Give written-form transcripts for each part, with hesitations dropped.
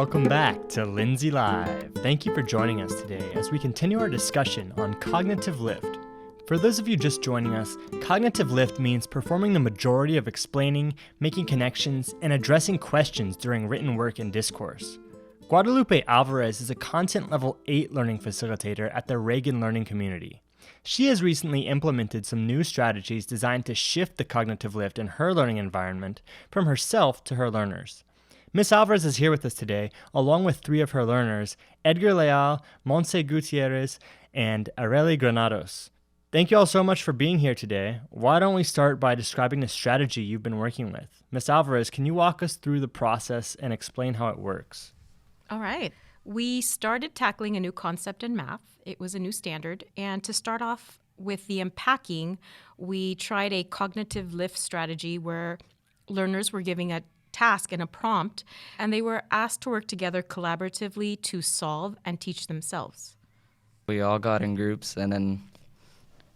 welcome back to Lindsay Live. Thank you for joining us today as we continue our discussion on cognitive lift. For those of you just joining us, cognitive lift means performing the majority of explaining, making connections, and addressing questions during written work and discourse. Guadalupe Alvarez is a Content Level 8 learning facilitator at the Reagan Learning Community. She has recently implemented some new strategies designed to shift the cognitive lift in her learning environment from herself to her learners. Ms. Alvarez is here with us today, along with 3 of her learners, Edgar Leal, Monse Gutierrez, and Areli Granados. Thank you all so much for being here today. Why don't we start by describing the strategy you've been working with? Ms. Alvarez, can you walk us through the process and explain how it works? All right. We started tackling a new concept in math. It was a new standard. And to start off with the unpacking, we tried a cognitive lift strategy where learners were giving a task and a prompt, and they were asked to work together collaboratively to solve and teach themselves. We all got in groups, and then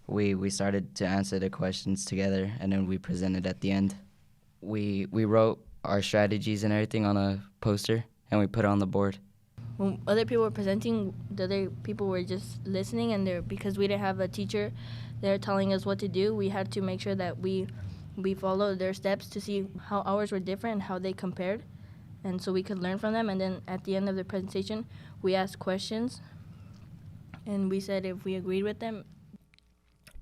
we started to answer the questions together, and then we presented at the end. We wrote our strategies and everything on a poster, and we put it on the board. When other people were presenting, the other people were just listening, and because we didn't have a teacher there telling us what to do, we had to make sure that we followed their steps to see how ours were different and how they compared, and so we could learn from them. And then at the end of the presentation, we asked questions, and we said if we agreed with them.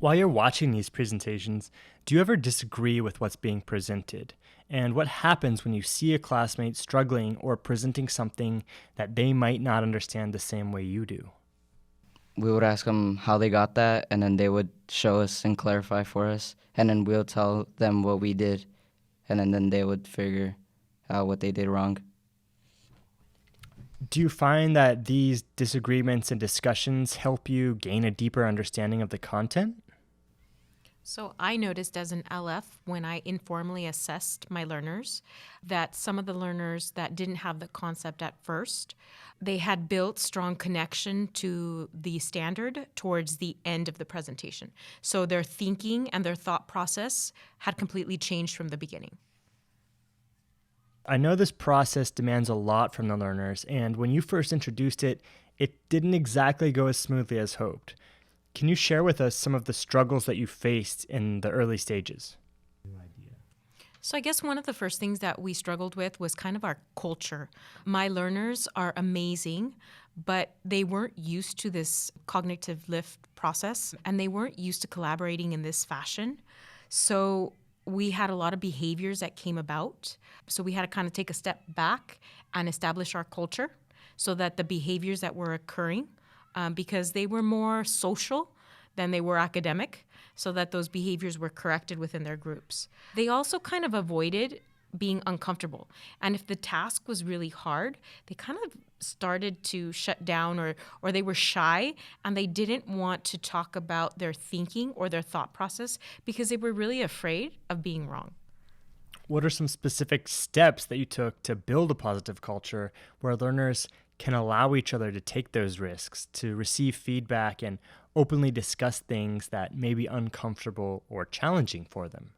While you're watching these presentations, do you ever disagree with what's being presented? And what happens when you see a classmate struggling or presenting something that they might not understand the same way you do? We would ask them how they got that, and then they would show us and clarify for us, and then we'll tell them what we did, and then they would figure out what they did wrong. Do you find that these disagreements and discussions help you gain a deeper understanding of the content? So I noticed as an LF, when I informally assessed my learners, that some of the learners that didn't have the concept at first, they had built strong connection to the standard towards the end of the presentation. So their thinking and their thought process had completely changed from the beginning. I know this process demands a lot from the learners, and when you first introduced it, it didn't exactly go as smoothly as hoped. Can you share with us some of the struggles that you faced in the early stages? So I guess one of the first things that we struggled with was kind of our culture. My learners are amazing, but they weren't used to this cognitive lift process, and they weren't used to collaborating in this fashion. So we had a lot of behaviors that came about. So we had to kind of take a step back and establish our culture so that the behaviors that were occurring, because they were more social than they were academic, so that those behaviors were corrected within their groups. They also kind of avoided being uncomfortable. And if the task was really hard, they kind of started to shut down or they were shy, and they didn't want to talk about their thinking or their thought process because they were really afraid of being wrong. What are some specific steps that you took to build a positive culture where learners can allow each other to take those risks, to receive feedback and openly discuss things that may be uncomfortable or challenging for them?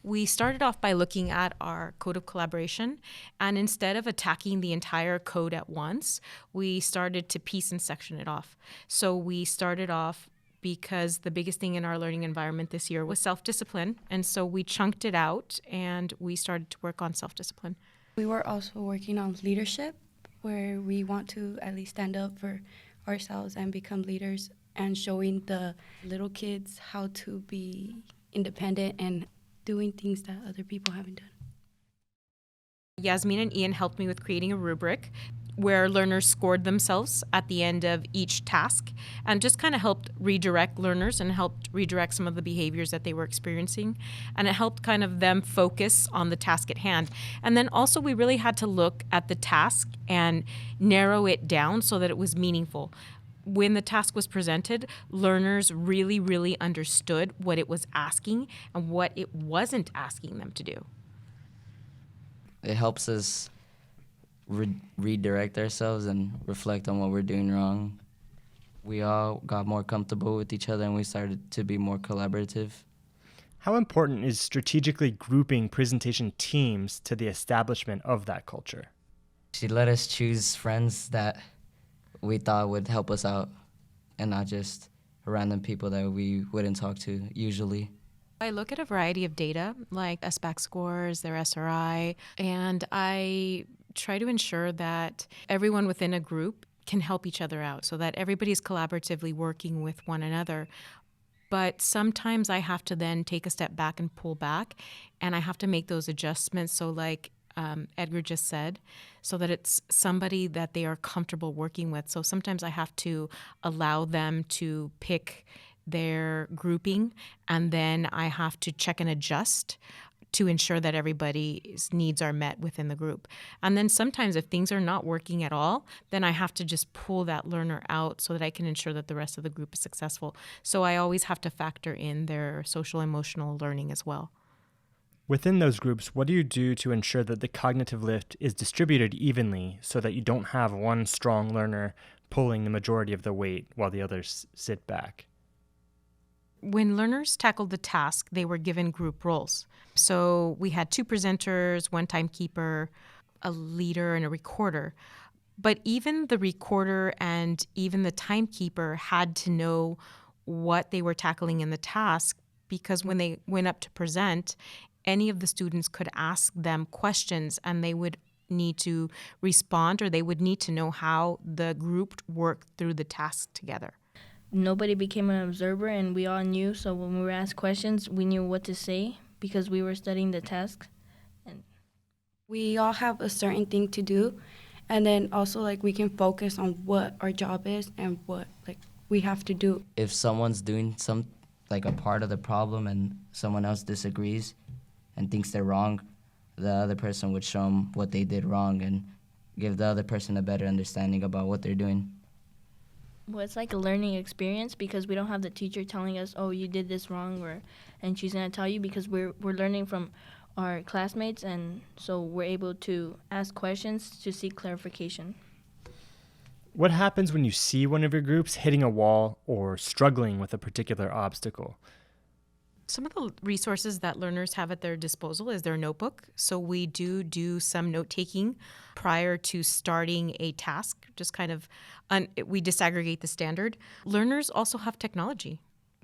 We started off by looking at our code of collaboration, and instead of attacking the entire code at once, we started to piece and section it off. So we started off because the biggest thing in our learning environment this year was self-discipline, and so we chunked it out and we started to work on self-discipline. We were also working on leadership, where we want to at least stand up for ourselves and become leaders, and showing the little kids how to be independent and doing things that other people haven't done. Yasmin and Ian helped me with creating a rubric where learners scored themselves at the end of each task, and just kind of helped redirect learners and helped redirect some of the behaviors that they were experiencing. And it helped kind of them focus on the task at hand. And then also we really had to look at the task and narrow it down so that it was meaningful. When the task was presented, learners really, really understood what it was asking and what it wasn't asking them to do. It helps us redirect ourselves and reflect on what we're doing wrong. We all got more comfortable with each other, and we started to be more collaborative. How important is strategically grouping presentation teams to the establishment of that culture? She let us choose friends that we thought would help us out and not just random people that we wouldn't talk to usually. I look at a variety of data like SBAC scores, their SRI, and I try to ensure that everyone within a group can help each other out so that everybody's collaboratively working with one another. But sometimes I have to then take a step back and pull back, and I have to make those adjustments. So like Edgar just said, so that it's somebody that they are comfortable working with. So sometimes I have to allow them to pick their grouping, and then I have to check and adjust to ensure that everybody's needs are met within the group. And then sometimes if things are not working at all, then I have to just pull that learner out so that I can ensure that the rest of the group is successful. So I always have to factor in their social emotional learning as well. Within those groups, what do you do to ensure that the cognitive lift is distributed evenly so that you don't have one strong learner pulling the majority of the weight while the others sit back? When learners tackled the task, they were given group roles. So we had 2 presenters, 1 timekeeper, a leader, and a recorder. But even the recorder and even the timekeeper had to know what they were tackling in the task, because when they went up to present, any of the students could ask them questions and they would need to respond, or they would need to know how the group worked through the task together. Nobody became an observer, and we all knew. So when we were asked questions, we knew what to say because we were studying the task. And We all have a certain thing to do, and then also like we can focus on what our job is and what like we have to do. If someone's doing like a part of the problem and someone else disagrees and thinks they're wrong, the other person would show them what they did wrong and give the other person a better understanding about what they're doing. well, it's like a learning experience because we don't have the teacher telling us, "Oh, you did this wrong," and she's gonna tell you, because we're learning from our classmates, and so we're able to ask questions to seek clarification. What happens when you see one of your groups hitting a wall or struggling with a particular obstacle? Some of the resources that learners have at their disposal is their notebook. So we do some note-taking prior to starting a task, just kind of, we disaggregate the standard. Learners also have technology.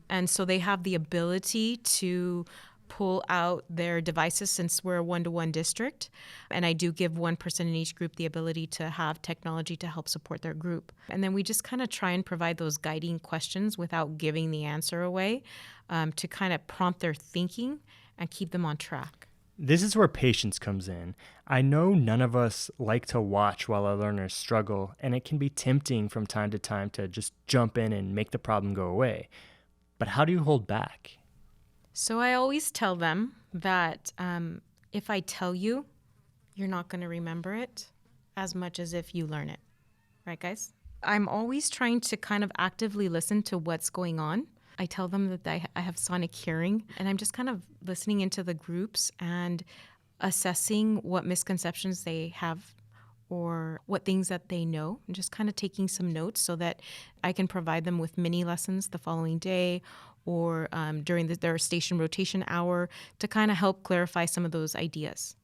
And so they have the ability to pull out their devices, since we're a one-to-one district. And I do give one person in each group the ability to have technology to help support their group. And then we just kind of try and provide those guiding questions without giving the answer away, to kind of prompt their thinking and keep them on track. This is where patience comes in. I know none of us like to watch while our learners struggle, and it can be tempting from time to time to just jump in and make the problem go away. But how do you hold back? So I always tell them that if I tell you, you're not going to remember it as much as if you learn it. Right, guys? I'm always trying to kind of actively listen to what's going on. I tell them that I have sonic hearing, and I'm just kind of listening into the groups and assessing what misconceptions they have or what things that they know, and just kind of taking some notes so that I can provide them with mini lessons the following day or during their station rotation hour to kind of help clarify some of those ideas.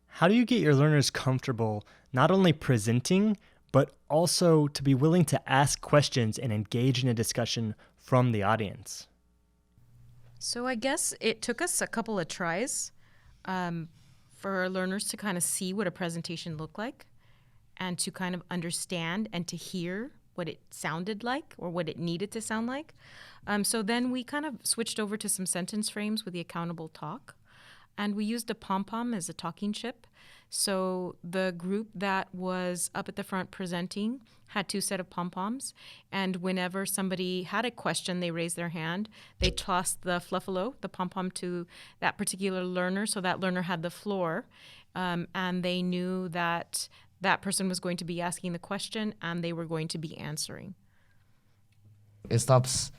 How do you get your learners comfortable not only presenting, but also to be willing to ask questions and engage in a discussion from the audience? So I guess it took us a couple of tries for our learners to kind of see what a presentation looked like and to kind of understand and to hear what it sounded like or what it needed to sound like. So then we kind of switched over to some sentence frames with the accountable talk. And we used a pom-pom as a talking chip. So the group that was up at the front presenting had 2 sets of pom-poms. And whenever somebody had a question, they raised their hand. They tossed the fluffalo, the pom-pom, to that particular learner. So that learner had the floor. And they knew that that person was going to be asking the question and they were going to be answering. It stops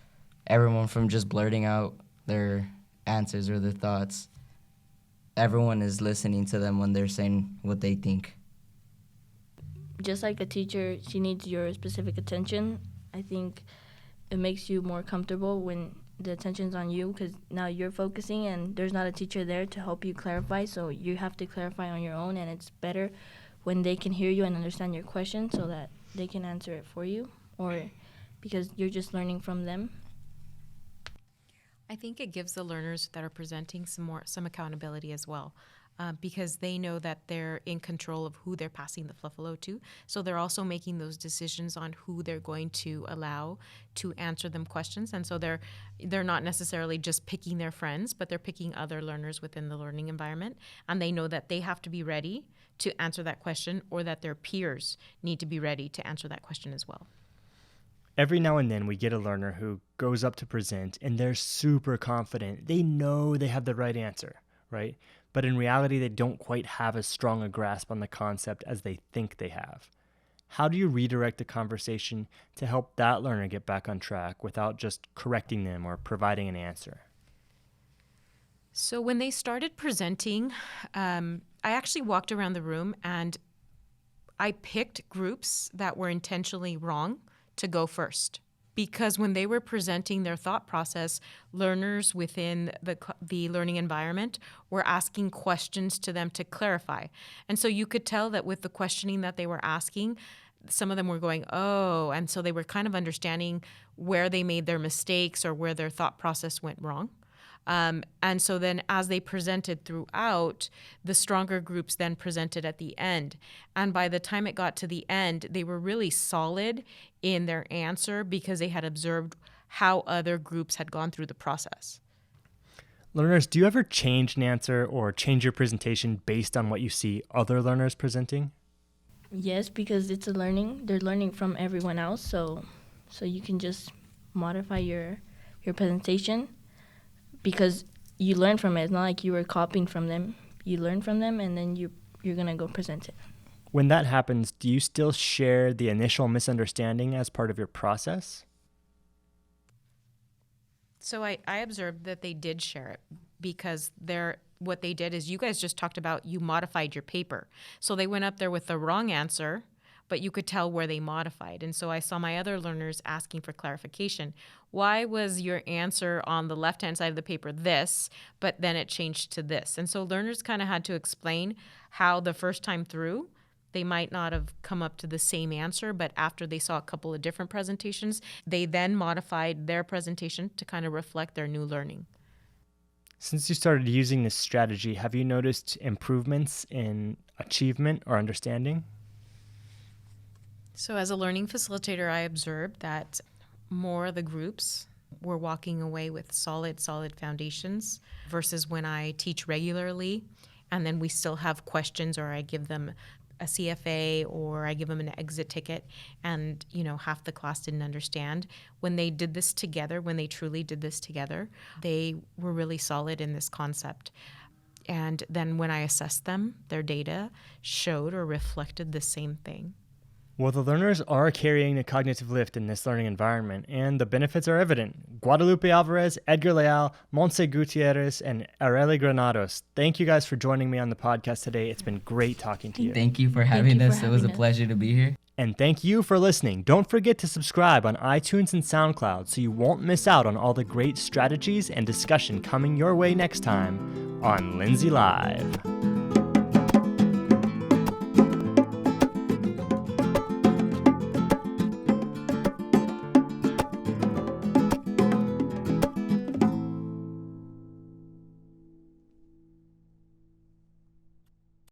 everyone from just blurting out their answers or their thoughts. Everyone is listening to them when they're saying what they think. Just like a teacher, she needs your specific attention. I think it makes you more comfortable when the attention's on you because now you're focusing and there's not a teacher there to help you clarify. So you have to clarify on your own, and it's better when they can hear you and understand your question so that they can answer it for you, or because you're just learning from them. I think it gives the learners that are presenting some accountability as well, because they know that they're in control of who they're passing the fluffalo to. So they're also making those decisions on who they're going to allow to answer them questions. And so they're not necessarily just picking their friends, but they're picking other learners within the learning environment. And they know that they have to be ready to answer that question, or that their peers need to be ready to answer that question as well. Every now and then we get a learner who goes up to present and they're super confident. They know they have the right answer, right? But in reality, they don't quite have as strong a grasp on the concept as they think they have. How do you redirect the conversation to help that learner get back on track without just correcting them or providing an answer? So when they started presenting, I actually walked around the room and I picked groups that were intentionally wrong to go first. Because when they were presenting their thought process, learners within the learning environment were asking questions to them to clarify. And so you could tell that with the questioning that they were asking, some of them were going, oh, and so they were kind of understanding where they made their mistakes or where their thought process went wrong. And so then as they presented throughout, the stronger groups then presented at the end. And by the time it got to the end, they were really solid in their answer because they had observed how other groups had gone through the process. Learners, do you ever change an answer or change your presentation based on what you see other learners presenting? Yes, because it's a learning. They're learning from everyone else, so you can just modify your presentation. Because you learn from it. It's not like you were copying from them. You learn from them, and then you're going to go present it. When that happens, do you still share the initial misunderstanding as part of your process? So I observed that they did share it because what they did is you guys just talked about you modified your paper. So they went up there with the wrong answer, but you could tell where they modified. And so I saw my other learners asking for clarification. Why was your answer on the left-hand side of the paper this, but then it changed to this? And so learners kind of had to explain how the first time through, they might not have come up to the same answer, but after they saw a couple of different presentations, they then modified their presentation to kind of reflect their new learning. Since you started using this strategy, have you noticed improvements in achievement or understanding? So as a learning facilitator, I observed that more of the groups were walking away with solid foundations versus when I teach regularly and then we still have questions or I give them a CFA or I give them an exit ticket and, half the class didn't understand. When they did this together, when they truly did this together, they were really solid in this concept. And then when I assessed them, their data showed or reflected the same thing. Well, the learners are carrying the cognitive lift in this learning environment, and the benefits are evident. Guadalupe Alvarez, Edgar Leal, Monse Guttierez, and Areli Granados. Thank you guys for joining me on the podcast today. It's been great talking to you. Thank you for having us. It was a pleasure to be here. And thank you for listening. Don't forget to subscribe on iTunes and SoundCloud so you won't miss out on all the great strategies and discussion coming your way next time on Lindsay Live.